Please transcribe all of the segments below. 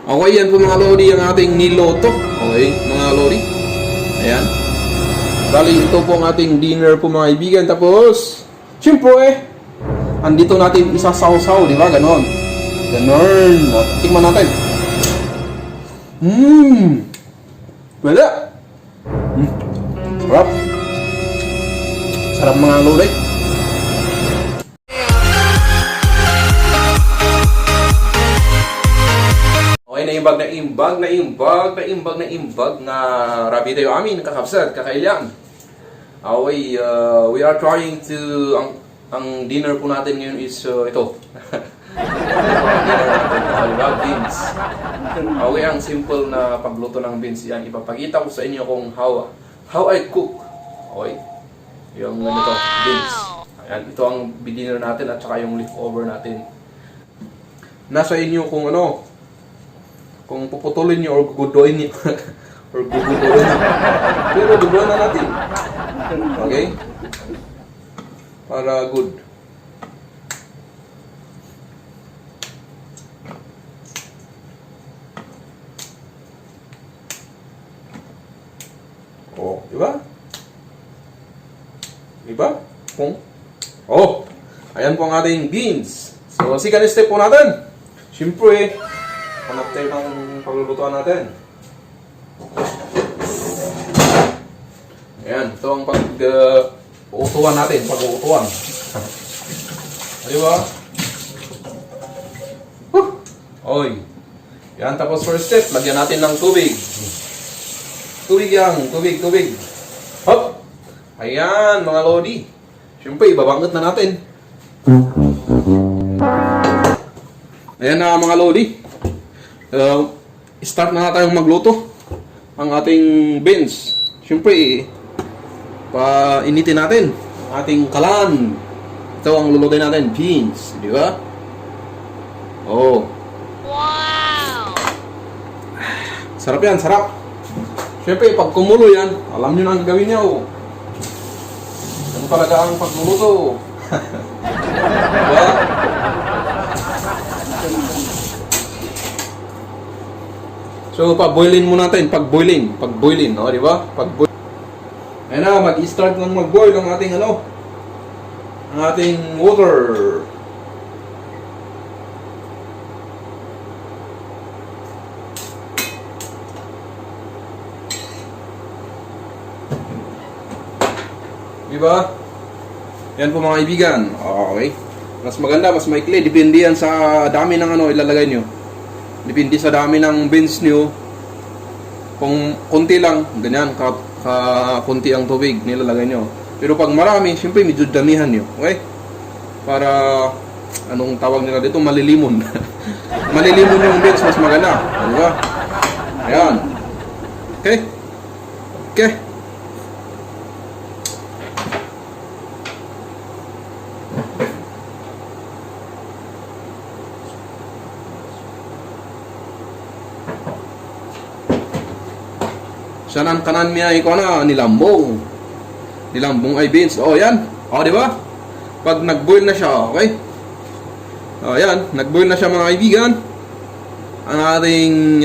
Okay, yan po mga lodi ang ating niloto. Okay, mga lodi. Ayan. Bali, ito po ang ating dinner po mga kaibigan. Tapos, siyempre, andito natin isasaw-saw, di ba? Ganon. Ganon. At tingnan natin. Wala. Sarap. Sarap mga lodi. Okay, naimbag na rabi tayo amin, kakabsat, kakailan. Okay, we are trying to, ang dinner po natin ngayon is ito. Dinner natin, diba? Beans. Okay, ang simple na pagluto ng beans yan. Ipapakita ko sa inyo kung how I cook. Okay, yung ganito, beans. Ayan, ito ang dinner natin at saka yung leftover natin. Nasa inyo kung ano, kung puputulin nyo or gugudoin nyo. Or gugudoin nyo. Pero duguan na natin. Okay? Para good. Oh, diba? Diba? Oh, ayan po ang ating beans. So, second step po natin. Siyempre, hanap tayo ng paglulutuan natin. Ayan, ito ang pag-uutuan natin, pag-uutuan. Diba? Oy. Yan, tapos first step, lagyan natin ng tubig. Tubig yan, tubig. Hop! Ayan, mga lodi. Siyempre, ibabangot na natin. Ayan na mga lodi. Start na tayong magluto ang ating beans. Siyempre, painitin natin ang ating kalan. Ito ang lulutuin natin, beans, di ba? Oh. Wow! Sarap yan, sarap. Siyempre, pag kumulo yan, alam nyo na ang gagawin niya, oh. Yan talaga ang pagluluto. Diba? So, pag-boilin muna natin, pag-boilin, oh, di ba? Pag-boil. Ayun na, mag-start lang mag-boil ang ating ang ating water. Di ba? Yan po mga kaibigan. Okay. Mas maganda, mas maikli, depende yan sa dami ng ilalagay nyo. Depende sa dami ng beans nyo. Kung konti lang, ganyan, konti ang tubig nilalagay nyo. Pero pag marami, siyempre medyo damihan nyo. Okay? Para, anong tawag nila dito? Malilimon. Malilimon yung beans, mas maganda. Diba? Ayan. Okay? Okay. Siya ng kanan niya ikaw na nilambong. Nilambong ay beans. Oh, yan. Oh, di ba? Pag nag-boil na siya, okay? Oh, yan. Nag-boil na siya mga kaibigan. Ang ating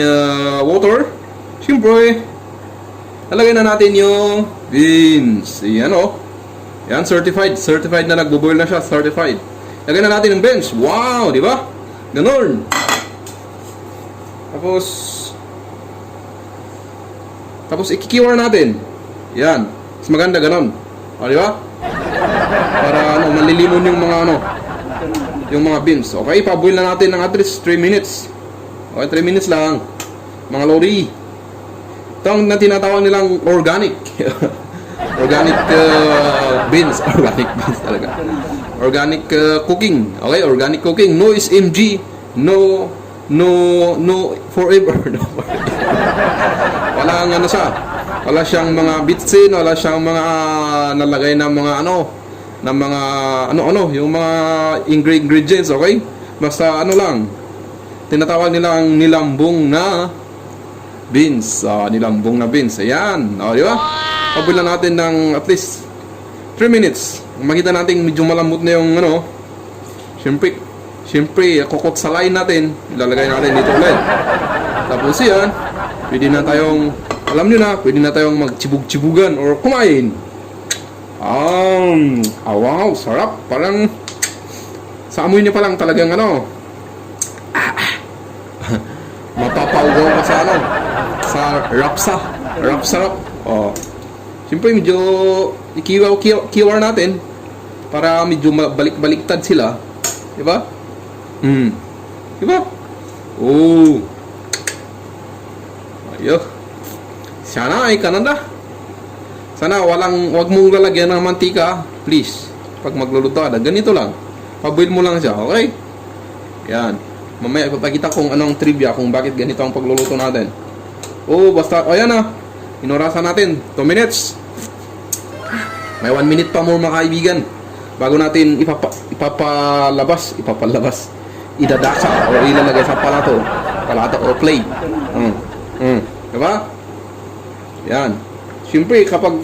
water. Siyempre, lalagay na natin yung beans. Yan, oh. Yan, certified. Certified na nagbo-boil na siya. Certified. Lagay na natin yung beans. Wow, di ba? Ganon. Tapos ikikiwar natin. Yan. Mas maganda ganon. O, di ba? Para malilimon yung mga yung mga beans. Okay, pa-boil na natin ng at least 3 minutes. Okay, 3 minutes lang. Mga lodi. Ito ang tinatawag nilang organic. Organic beans. Organic beans talaga. Organic cooking. Okay, organic cooking. No SMG. No forever. No forever. Wala ang siya. Wala siyang mga bitsin, wala siyang mga nalagay ng mga ng mga yung mga ingredients, okay? Basta lang. Tinatawag nilang nilambong na beans. Nilambong na beans. Ayan. Di ba? Pabulan natin ng at least 3 minutes. Makita natin medyo malambot na yung Siyempre, kukot sa line natin. Ilalagay natin dito ulit. Tapos yan, pwede na tayong, alam nyo na, pwede na tayong magchibug-chibugan or kumain. Wow, sarap. Parang, sa amoy niya pa lang talagang ano, mapapaugaw ka sa ano, sa rap-sarap. Oh. Siyempre medyo ikiwar natin para medyo balik-baliktad sila. Diba? Diba? Oh. Ayo. Sana ay Canada. Sana wag mong lalagyan ng mantika, please. Pag magluluto ka, ganito lang. Paboil mo lang siya, okay? Yan. Mamaya ipapakita kung anong trivia kung bakit ganito ang pagluluto natin. Oh, basta, ayan na. Inorasan natin, 2 minutes. May 1 minute pa more mga kaibigan. Bago natin ipapalabas. Idadasa o ilalagay sa palato o plate. Diba? Yan. Siyempre, kapag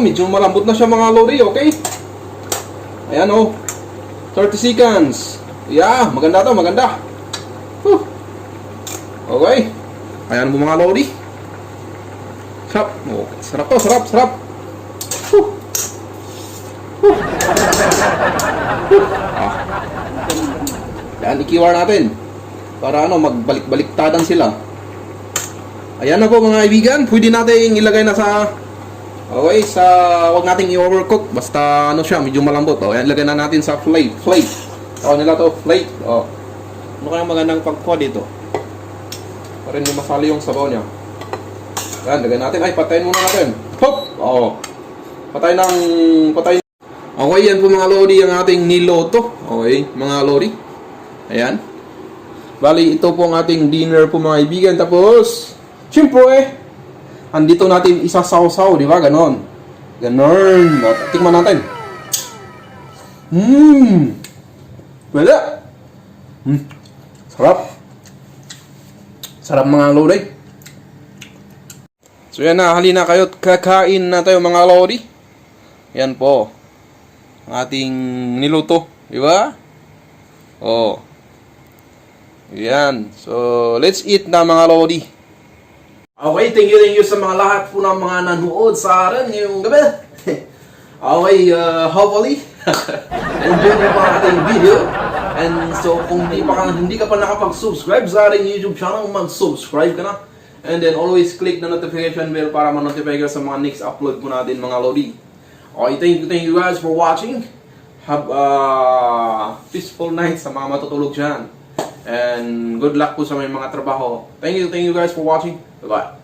medyo malambot na siya mga lodi, okay? Ayan oh. 30 seconds. Yeah, maganda to, maganda. Okay. Ayan mo mga lodi. Sarap. Okay. Sarap to, sarap. Yan, ikiwar natin. Para ano, magbalik-baliktadan sila. Ayan na po mga kaibigan. Pwede natin ilagay na sa... Okay, wag nating i-overcook. Basta ano siya, medyo malambot. O, yan, ilagay na natin sa plate. Tawag nila to, plate. O. Ano kayang magandang pagkuha dito? Para hindi masali yung sabaw niya. Yan, lagay natin. Ay, patayin muna natin. Hop! O. Patay. Okay, yan po mga lodi ang ating niloto. Okay, mga lodi. Ayan. Bali, ito po ang ating dinner po mga kaibigan. Tapos, siyempre, andito natin isasaw-saw, di ba? Ganon. Tikman natin. Wala. Sarap. Sarap mga lodi. So yan na, halina kayo. Kakain na tayo mga lodi. Yan po. Ating niluto, di ba? Oh. Yan. So, let's eat na mga lodi. Okay, thank you sa mga lahat po ng mga nanood sa akin ngayong gabi. Okay, hopefully, enjoy mo pa ating video. And so, kung hindi ka pa nakapag-subscribe sa ating YouTube channel, mag-subscribe ka na. And then, always click the notification bell para ma-notify ka sa mga next upload po natin mga lodi. Okay, thank you guys for watching. Have a peaceful night sa mga matutulog dyan. And good luck po sa may mga trabaho. Thank you guys for watching. Bye-bye.